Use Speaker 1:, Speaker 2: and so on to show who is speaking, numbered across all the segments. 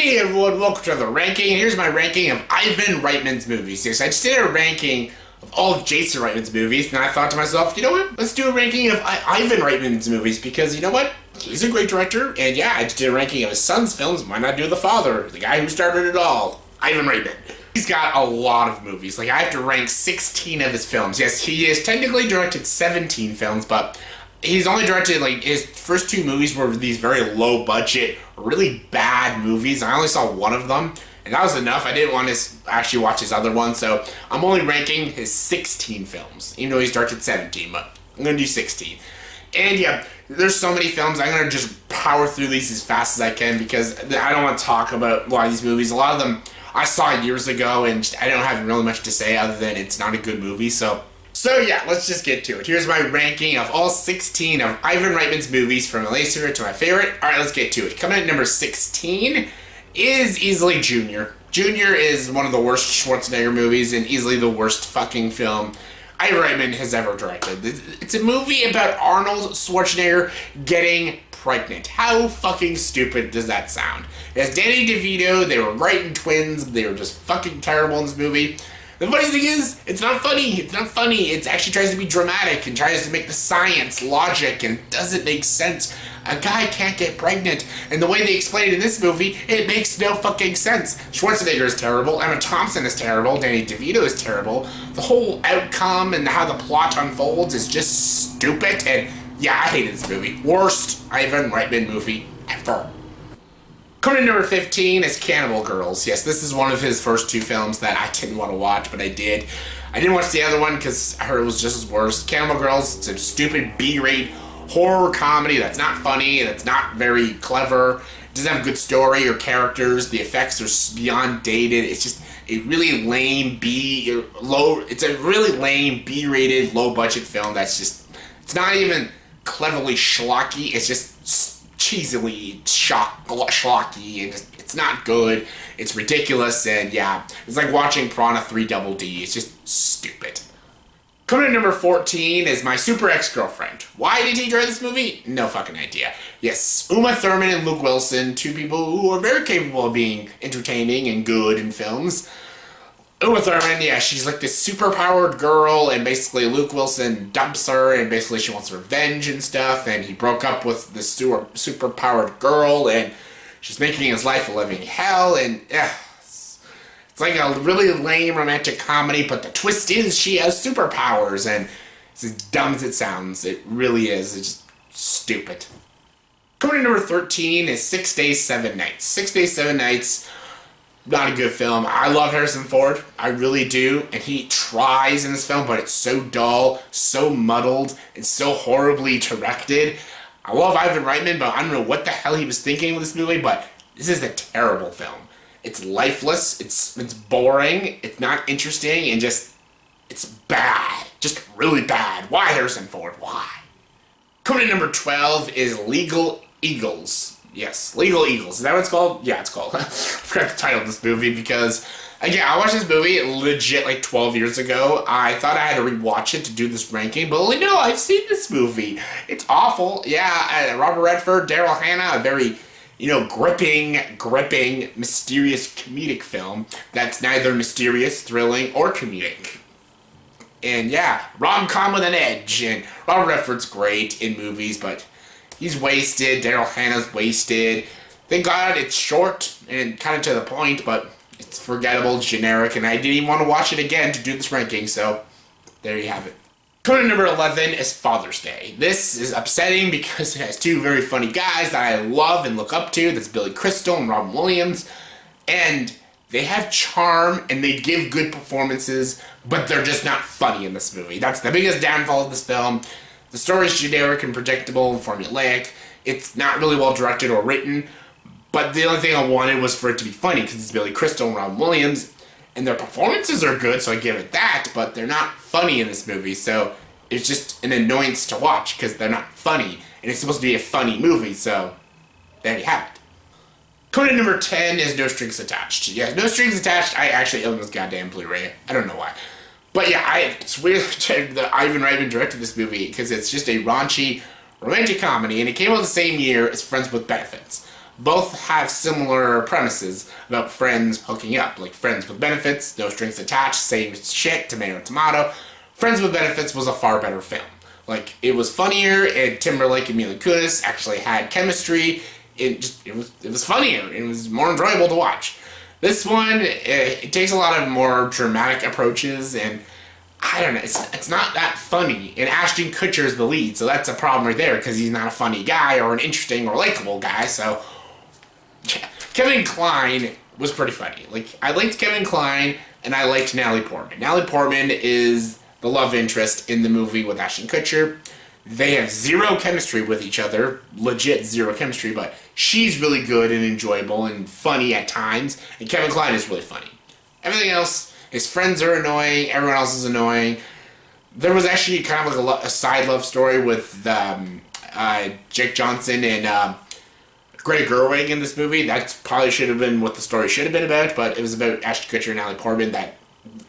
Speaker 1: Hey everyone, welcome to the ranking. Here's my ranking of Ivan Reitman's movies. Yes, I just did a ranking of all of Jason Reitman's movies, and I thought to myself, you know what? Let's do a ranking of Ivan Reitman's movies, because you know what? He's a great director, and yeah, I just did a ranking of his son's films. Why not do the father, the guy who started it all, Ivan Reitman? He's got a lot of movies. Like, I have to rank 16 of his films. Yes, he has technically directed 17 films, but he's only directed, like, his first two movies were these very low budget, really bad movies. I only saw one of them, and that was enough. I didn't want to actually watch his other one, so I'm only ranking his 16 films, even though he's directed 17, but I'm going to do 16. And yeah, there's so many films. I'm going to just power through these as fast as I can, because I don't want to talk about a lot of these movies. A lot of them I saw years ago, and I don't have really much to say other than it's not a good movie, So yeah, let's just get to it. Here's my ranking of all 16 of Ivan Reitman's movies, from my least favorite to my favorite. Alright, let's get to it. Coming in at number 16 is easily Junior. Junior is one of the worst Schwarzenegger movies, and easily the worst fucking film Ivan Reitman has ever directed. It's a movie about Arnold Schwarzenegger getting pregnant. How fucking stupid does that sound? It has Danny DeVito. They were Wrighton twins. They were just fucking terrible in this movie. The funny thing is, it's not funny. It's not funny. It actually tries to be dramatic and tries to make the science logic, and it doesn't make sense. A guy can't get pregnant, and the way they explain it in this movie, it makes no fucking sense. Schwarzenegger is terrible. Emma Thompson is terrible. Danny DeVito is terrible. The whole outcome and how the plot unfolds is just stupid, and yeah, I hated this movie. Worst Ivan Reitman movie ever. Coming in number 15 is Cannibal Girls. Yes, this is one of his first two films that I didn't want to watch, but I did. I didn't watch the other one because I heard it was just as worse. Cannibal Girls, it's a stupid B-rate horror comedy that's not funny, that's not very clever. It doesn't have a good story or characters. The effects are beyond dated. It's just a really lame it's a really lame B-rated, low-budget film that's just, it's not even cleverly schlocky. It's just cheesily schlocky, and it's not good. It's ridiculous, and yeah, it's like watching Piranha 3 Double D. It's just stupid. Coming in number 14 is My Super Ex-Girlfriend. Why did he direct this movie? No fucking idea. Yes, Uma Thurman and Luke Wilson, two people who are very capable of being entertaining and good in films. Uma Thurman, yeah, she's like this super-powered girl, and basically Luke Wilson dumps her, and basically she wants revenge and stuff, and he broke up with this super-powered girl, and she's making his life a living hell, and it's like a really lame romantic comedy, but the twist is she has superpowers, and it's as dumb as it sounds. It really is. It's just stupid. Coming in number 13 is 6 Days, 7 Nights. 6 Days, 7 Nights, not a good film. I love Harrison Ford. I really do. And he tries in this film, but it's so dull, so muddled, and so horribly directed. I love Ivan Reitman, but I don't know what the hell he was thinking with this movie, but this is a terrible film. It's lifeless, it's boring, it's not interesting, and just, it's bad. Just really bad. Why Harrison Ford? Why? Coming in number 12 is Legal Eagles. Yes, Legal Eagles. Is that what it's called? Yeah, it's called. I forgot the title of this movie because, again, I watched this movie legit like 12 years ago. I thought I had to rewatch it to do this ranking, but only no, I've seen this movie. It's awful. Yeah, Robert Redford, Daryl Hannah, a very, gripping, mysterious comedic film that's neither mysterious, thrilling, or comedic. And yeah, rom-com with an edge, and Robert Redford's great in movies, but he's wasted. Daryl Hannah's wasted. Thank God it's short and kind of to the point, but it's forgettable, generic, and I didn't even want to watch it again to do this ranking, so there you have it. Coming in number 11 is Father's Day. This is upsetting because it has two very funny guys that I love and look up to. That's Billy Crystal and Robin Williams, and they have charm and they give good performances, but they're just not funny in this movie. That's the biggest downfall of this film. The story is generic and predictable and formulaic. It's not really well directed or written, but the only thing I wanted was for it to be funny because it's Billy Crystal and Robin Williams, and their performances are good, so I give it that, but they're not funny in this movie, so it's just an annoyance to watch because they're not funny, and it's supposed to be a funny movie, so there you have it. Coming in number 10 is No Strings Attached. Yeah, No Strings Attached, I actually own this goddamn Blu-ray. I don't know why. But yeah, it's weird that Ivan Reitman directed this movie because it's just a raunchy romantic comedy, and it came out the same year as Friends with Benefits. both have similar premises about friends hooking up, like Friends with Benefits, no strings attached, same shit, tomato tomato. Friends with Benefits was a far better film. Like, it was funnier, and Timberlake and Mila Kunis actually had chemistry. It was funnier. It was more enjoyable to watch. This one, it takes a lot of more dramatic approaches, and I don't know, it's not that funny. And Ashton Kutcher is the lead, so that's a problem right there, because he's not a funny guy or an interesting or likable guy, so... Kevin Kline was pretty funny. Like, I liked Kevin Kline, and I liked Natalie Portman. Natalie Portman is the love interest in the movie with Ashton Kutcher. They have zero chemistry with each other, legit zero chemistry, but she's really good and enjoyable and funny at times, and Kevin Kline is really funny. Everything else, his friends are annoying, everyone else is annoying. There was actually kind of like a side love story with Jake Johnson and Greta Gerwig in this movie. That probably should have been what the story should have been about, but it was about Ashton Kutcher and Natalie Portman. That,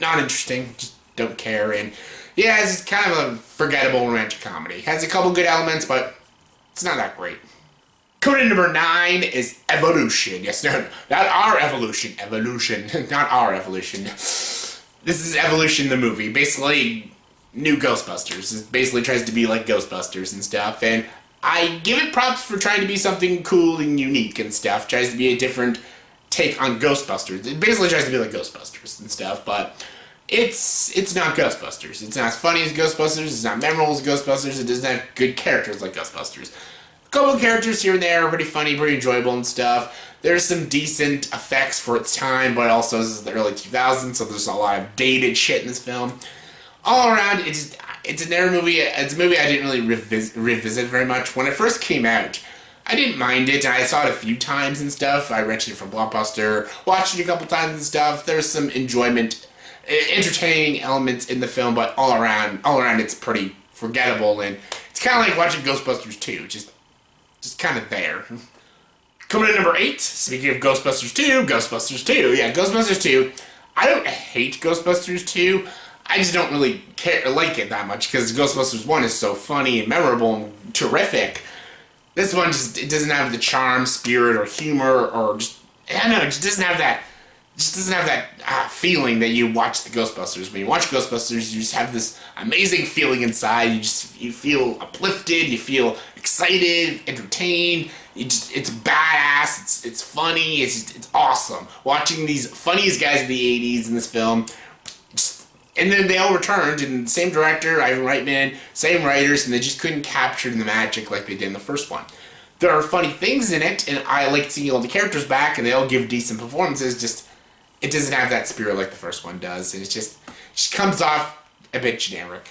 Speaker 1: not interesting, just don't care, and yeah, it's kind of a forgettable romantic comedy. Has a couple good elements, but it's not that great. Coming in number 9 is Evolution. Yes, no, not our Evolution. Evolution, not our Evolution. This is Evolution, the movie. Basically, new Ghostbusters. It basically tries to be like Ghostbusters and stuff, and I give it props for trying to be something cool and unique and stuff. Tries to be a different take on Ghostbusters. It basically tries to be like Ghostbusters and stuff, but it's not Ghostbusters. It's not as funny as Ghostbusters. It's not memorable as Ghostbusters. It doesn't have good characters like Ghostbusters. A couple of characters here and there are pretty funny, pretty enjoyable and stuff. There's some decent effects for its time, but also this is the early 2000s, so there's a lot of dated shit in this film. All around, it's a movie. It's a movie I didn't really revisit very much. When it first came out, I didn't mind it, and I saw it a few times and stuff. I rented it from Blockbuster, watched it a couple times and stuff. There's some entertaining elements in the film, but all around it's pretty forgettable, and it's kind of like watching Ghostbusters 2, just kind of there. Coming in number 8, speaking of Ghostbusters 2, yeah, Ghostbusters 2. I don't hate Ghostbusters 2. I just don't really like it that much, because Ghostbusters 1 is so funny and memorable and terrific. This one it doesn't have the charm, spirit, or humor, or I don't know, it just doesn't have that feeling that you watch the Ghostbusters. When you watch Ghostbusters, you just have this amazing feeling inside. You feel uplifted, you feel excited, entertained. It's badass. It's funny. It's awesome. Watching these funniest guys of the '80s in this film. And then they all returned, and same director, Ivan Reitman, same writers, and they just couldn't capture the magic like they did in the first one. There are funny things in it, and I like seeing all the characters back, and they all give decent performances. Just, it doesn't have that spirit like the first one does, and it just comes off a bit generic.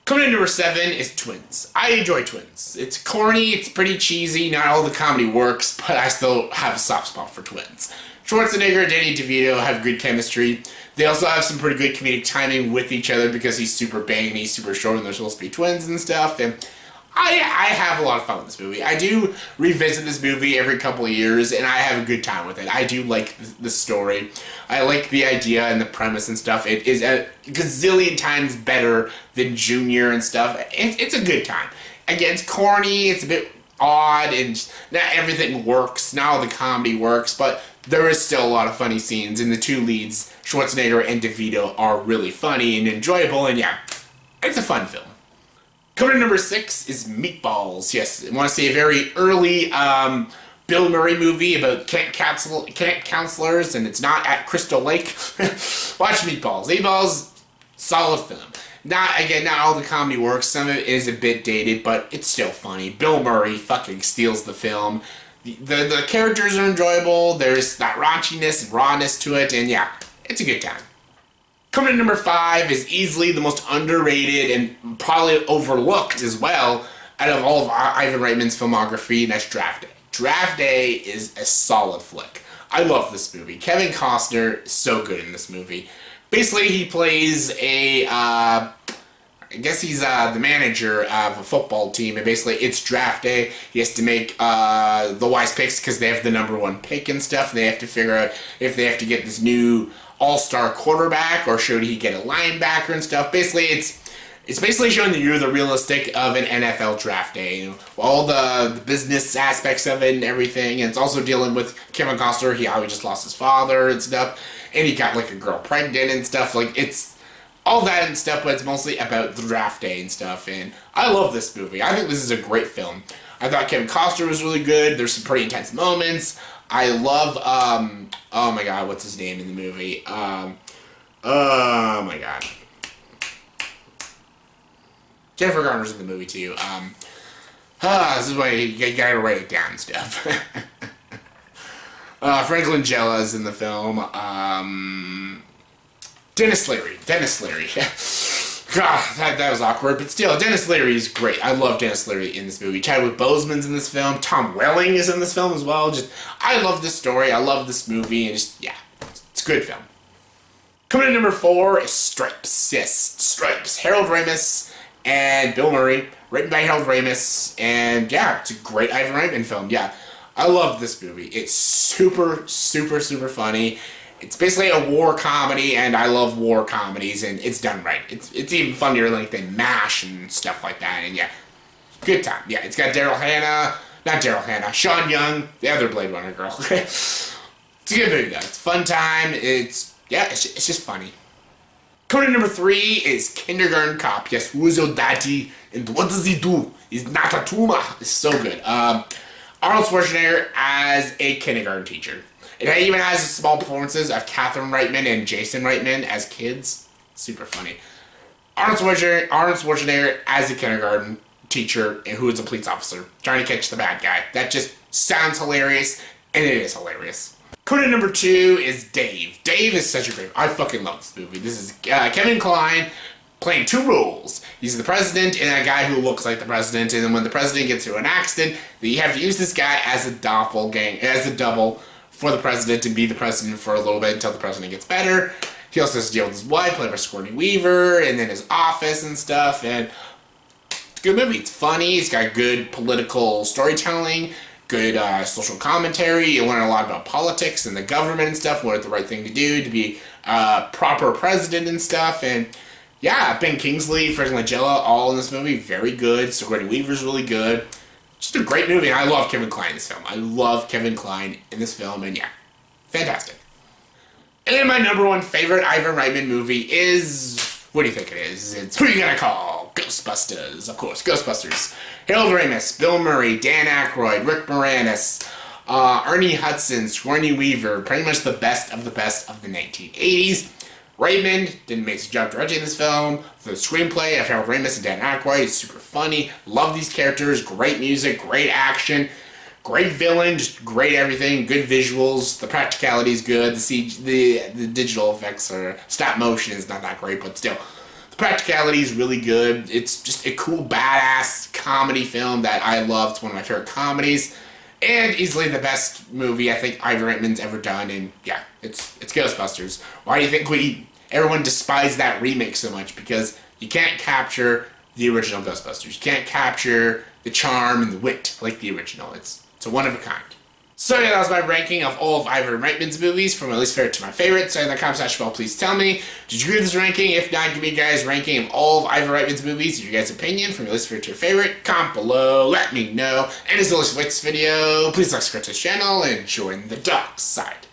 Speaker 1: Coming in number 7 is Twins. I enjoy Twins. It's corny, it's pretty cheesy, not all the comedy works, but I still have a soft spot for Twins. Schwarzenegger and Danny DeVito have good chemistry. They also have some pretty good comedic timing with each other because he's super big and he's super short and they're supposed to be twins and stuff. And I have a lot of fun with this movie. I do revisit this movie every couple of years and I have a good time with it. I do like the story. I like the idea and the premise and stuff. It is a gazillion times better than Junior and stuff. It's a good time. Again, it's corny, it's a bit odd, and not everything works. Not all the comedy works, but there is still a lot of funny scenes, and the two leads, Schwarzenegger and DeVito, are really funny and enjoyable, and yeah, it's a fun film. Coming to number 6 is Meatballs. Yes, I want to say a very early Bill Murray movie about camp counselors, and it's not at Crystal Lake. Watch Meatballs. Meatballs, solid film. Not all the comedy works. Some of it is a bit dated, but it's still funny. Bill Murray fucking steals the film. The characters are enjoyable. There's that raunchiness and rawness to it, and yeah, it's a good time. Coming in number 5 is easily the most underrated and probably overlooked as well out of all of Ivan Reitman's filmography, and that's Draft Day. Draft Day is a solid flick. I love this movie. Kevin Costner is so good in this movie. Basically, he plays I guess he's the manager of a football team, and basically it's draft day. He has to make the wise picks because they have the number 1 pick and stuff. And they have to figure out if they have to get this new all-star quarterback or should he get a linebacker and stuff. Basically, It's basically showing you the realistic of an NFL draft day, you know, all the business aspects of it and everything. And it's also dealing with Kevin Costner, how he just lost his father and stuff, and he got like a girl pregnant and stuff. Like, it's all that and stuff, but it's mostly about the draft day and stuff. And I love this movie. I think this is a great film. I thought Kevin Costner was really good. There's some pretty intense moments. I love oh my god, what's his name in the movie? Oh my god. Jennifer Garner's in the movie too. This is why you gotta write it down and stuff. Frank Langella's in the film. Dennis Leary. God, that was awkward, but still, Dennis Leary is great. I love Dennis Leary in this movie. Chadwick Boseman's in this film. Tom Welling is in this film as well. I love this story. I love this movie, and it's a good film. Coming in number 4 is Stripes. Yes, Stripes. Harold Ramis and Bill Murray, written by Harold Ramis, and yeah, it's a great Ivan Reitman film. Yeah, I love this movie. It's super, super, super funny. It's basically a war comedy, and I love war comedies, and it's done right. It's even funnier than MASH and stuff like that, and yeah, good time. Yeah, it's got Sean Young, the other Blade Runner girl. It's a good movie though. It's a fun time. It's just funny. Coming in number 3 is Kindergarten Cop. Yes, who's your daddy, and what does he do? He's not a tumor. It's so good. Arnold Schwarzenegger as a kindergarten teacher. It even has small performances of Catherine Reitman and Jason Reitman as kids. Super funny. Arnold Schwarzenegger as a kindergarten teacher who is a police officer trying to catch the bad guy. That just sounds hilarious, and it is hilarious. Coming in number 2 is Dave. Dave is such a great... I fucking love this movie. This is Kevin Kline playing 2 roles. He's the president and a guy who looks like the president, and then when the president gets into an accident, you have to use this guy as a double for the president to be the president for a little bit until the president gets better. He also has to deal with his wife, played by Sigourney Weaver, and then his office and stuff, and it's a good movie. It's funny, it's got good political storytelling, good social commentary. You learn a lot about politics and the government and stuff, what the right thing to do to be a proper president and stuff, and yeah, Ben Kingsley, Frank Langella, all in this movie, very good. Sigourney Weaver's really good. Just a great movie, and I love Kevin Kline in this film. I love Kevin Kline in this film, and yeah, fantastic. And my number 1 favorite Ivan Reitman movie is... what do you think it is? It's Who You Gonna Call? Ghostbusters, of course, Ghostbusters. Harold Ramis, Bill Murray, Dan Aykroyd, Rick Moranis, Ernie Hudson, Sigourney Weaver, pretty much the best of the 1980s. Reitman did an amazing job directing this film. The screenplay of Harold Ramis and Dan Aykroyd is super funny. Love these characters. Great music, great action, great villain, just great everything. Good visuals. The practicality is good. The digital effects are stop motion is not that great, but still, the practicality is really good. It's just a cool, badass comedy film that I love. It's one of my favorite comedies. And easily the best movie I think Ivan Reitman's ever done, and yeah, it's Ghostbusters. Why do you think everyone despised that remake so much? Because you can't capture the original Ghostbusters. You can't capture the charm and the wit like the original. It's a one of a kind. So yeah, that was my ranking of all of Ivan Reitman's movies, from my least favorite to my favorite. So in the comment section below, please tell me, did you agree with this ranking? If not, give me guys' ranking of all of Ivan Reitman's movies, your guys' opinion, from your least favorite to your favorite. Comment below, let me know. And as always, if you like this video, please like, subscribe to this channel, and join the dark side.